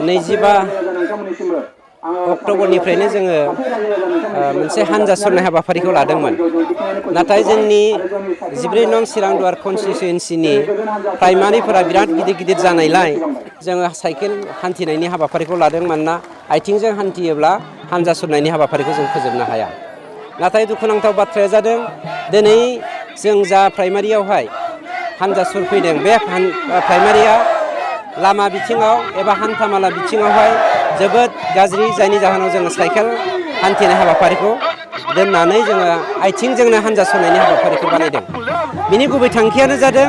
25 अक्ट'बरनिफ्रायनो जोङो मोनसे हानजा सरनाय हाबाफारिखौ लादोंमोन। नाथाय जोंनि 14 नं चिरांदुवार कन्स्टिटुयेन्सिनि प्राइमारिफोरा बिराद गिदिर जानायलाय जोङो साइकेल हान्थिनायनि हाबाफारिखौ लादों। मानोना आथिंजों हान्थियोब्ला हानजा सरनायनि हाबाफारिखौ जों फोजोबनो हाया। नाथाय दुखुनांथाव बाथ्राया जादों दिनै जों जा प्राइमारियावहाय हानजा सरफैदों बे प्राइमारिया लामा बिथिङाव एबा हान्थामाला बिथिङावहाय जोबोद गाज्रि, जायनि जाहोनाव जोङो साइकेल हान्थिनाय हाबाफारिखौ दोननानै जोङो आथिंजोंनो हानजा सरनायनि हाबाफारिखौ बानायदों। बिनि गुबै थांखियानो जादों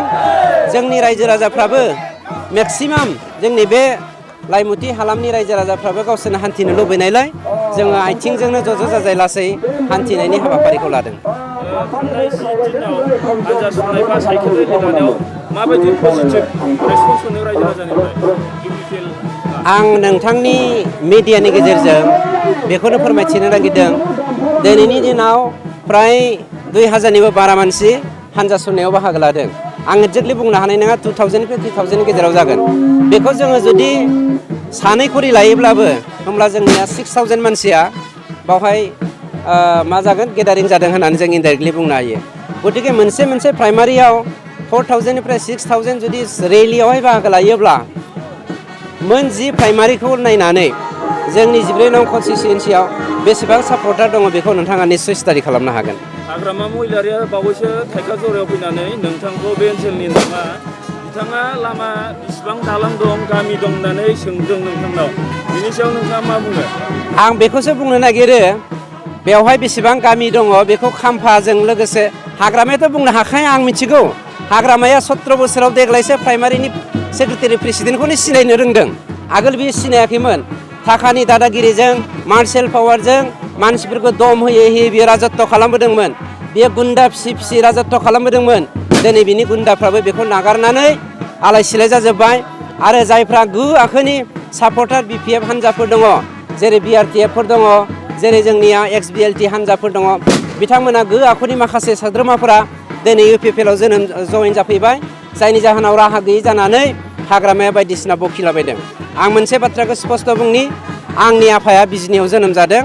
जोंनि रायजो राजाफ्राबो मेक्सिमाम जोंनि बे लाइमुथि हालामनि रायजो राजाफ्राबो गावसोरनो हान्थिनो लुबैनायलाय जोङो आथिंजोंनो ज' जाजाय लासै हान्थिनायनि हाबाफारिखौ लादों। थांनाय 10 दिनाव हानजा सरनाय बा साइकेल रेलि लानायाव माबायदि पजिटिभ रेसपन्स मोनो रायजो राजानिफ्राय? आं नोंथांनि मिडियानि गेजेरजों बेखौनो फोरमायथिनो नागिरदों, दिनैनि दिनाव फ्राय 2000निबो बारा मानसि हानजा सरनायाव बाहागो लादों। आं एक्जेक्टलि बुंनो हानाय नङा, 2000निफ्राय 3000नि गेजेराव जागोन। बेखौ जोङो जुदि सानै खरि लायोब्लाबो होमब्ला जोंनिया 6000 मानसिया बावहाय मा जागोन गेदारिं जादों होननानै जों इनडाइरेक्टलि बुंनो हायो। गतिके मोनसे प्राइमारियाव 4000निफ्राय 6000 जुदि रेलियावहाय बाहागो लायोब्ला मोन 10 प्राइमारिखौ नायनानै जोंनि 14 नं कन्स्टिटुयेन्सियाव बेसेबां सापर्टार दङ बेखौ नोंथाङा निस्सय स्टाडि खालामनो हागोन। हाग्रामा महिलारिया बावैसो थाइखाजुरायाव फैनानै नोंथांखौ बे ओनसोलनि नामा बिथाङा लामा बिसिबां दालां दं, गामि दं होननानै सोंदों नोंथांनाव। बिनि सायाव नोंथाङा मा बुङो? आं बेखौसो बुंनो नागिरो, बेवहाय बेसेबां गामि दङ बेखौ खाम्फाजों लोगोसे हाग्रामायाथ' बुंनो हाखाया। आं मिथिगौ हाग्रामाया 17 बोसोराव देग्लायसो प्राइमारिनि सेक्रेटारि प्रेसिडेन्टखौनो सिनायनो रोंदों। आगोल बियो सिनायाखैमोन। थाखानि दादागिरिजों मार्शेल पावारजों मानसिफोरखौ दम होयै बियो राजत्व खालामबोदोंमोन। बियो गुन्दा फिसि राजत्व खालामबोदोंमोन। दिनै बिनि गुन्दाफ्राबो बेखौ नागारनानै आलाय सिलाय जाजोब्बाय। आरो जायफ्रा गु आखोनि सापर्टार BPF हान्जाफोर दङ, जेरै BRTFफोर दङ, जेरै जोंनिया XBLT हान्जाफोर दङ, बिथांमोना गो आखुनि माखासे सोद्रोमाफोरा दिनै UPPLआव जयेन जाफैबाय। जायनि जाहोनाव राहा गैयै जानानै हाग्रामाया बायदिसिना बखिलाबायदों। आं मोनसे बाथ्राखौ स्पष्ट बुंनि, आंनि आफाया बिजनियाव जोनोम जादों,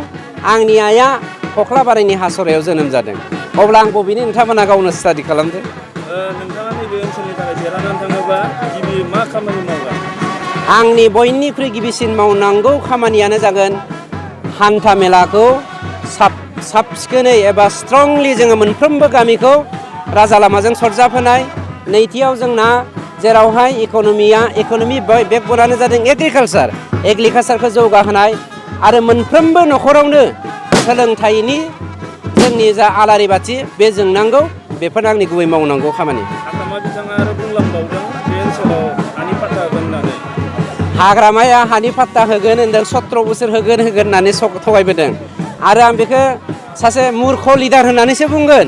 आंनि आइया कख्लाबारिनि हासरायाव जोनोम जादों। अब्ला आं बबेनि नोंथांमोना गावनो स्टाडि खालामदो। नोंथाङा नैबे ओनसोलनि थाखाय देरहानानै थाङोबा गिबि मा खामानि मावगोन? आंनि बयनिख्रुइ गिबिसिन मावनांगौ खामानियानो जागोन हान्था मेलाखौ साब सिखोनै एबा स्ट्रंलि जोङो मोनफ्रोमबो गामिखौ राजा लामाजों सरजाबहोनाय। नैथियाव जोंना जेरावहाय इक'नमि बेकबनानो जादों एग्रिकालसारखौ जौगाहोनाय आरो मोनफ्रोमबो न'खरावनो सोलोंथाइनि जोंनि जा आलारि बाथि बे जोंनांगौ। बेफोरनो आंनि गुबै मावनांगौ खामानि। हाग्रामा बिथाङा आरो बुंलांबावदों बे ओनसोलाव हानि पाट्टा होगोन होननानै। हाग्रामाया हानि पाट्टा होगोन होनदों, 17 बोसोर होगोन होननानै थगायबोदों। आरो आं बेखौ सासे मुर्ख लिडार होननानैसो बुंगोन।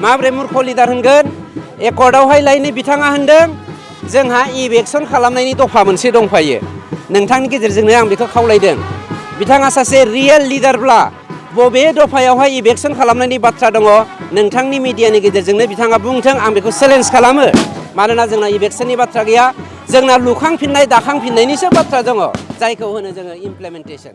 माब्रै मुर्ख लिडार होनगोन? एकर्डआवहाय लायनो बिथाङा होनदों जोंहा इलेक्सन खालामनायनि दफा मोनसे दंफायो। नोंथांनि गेजेरजोंनो आं बेखौ खावलायदों, बिथाङा सासे रियेल लिडारब्ला बबे दफायावहाय इलेक्सन खालामनायनि बाथ्रा दङ नोंथांनि मिडियानि गेजेरजोंनो बिथाङा बुंथों। आं बेखौ चेलेन्ज खालामो। मानोना जोंना इलेक्सननि बाथ्रा गैया, जोंना लुखांफिननाय दाखांफिननायनिसो बाथ्रा दङ, जायखौ होनो जोङो इमप्लिमेन्टेसन।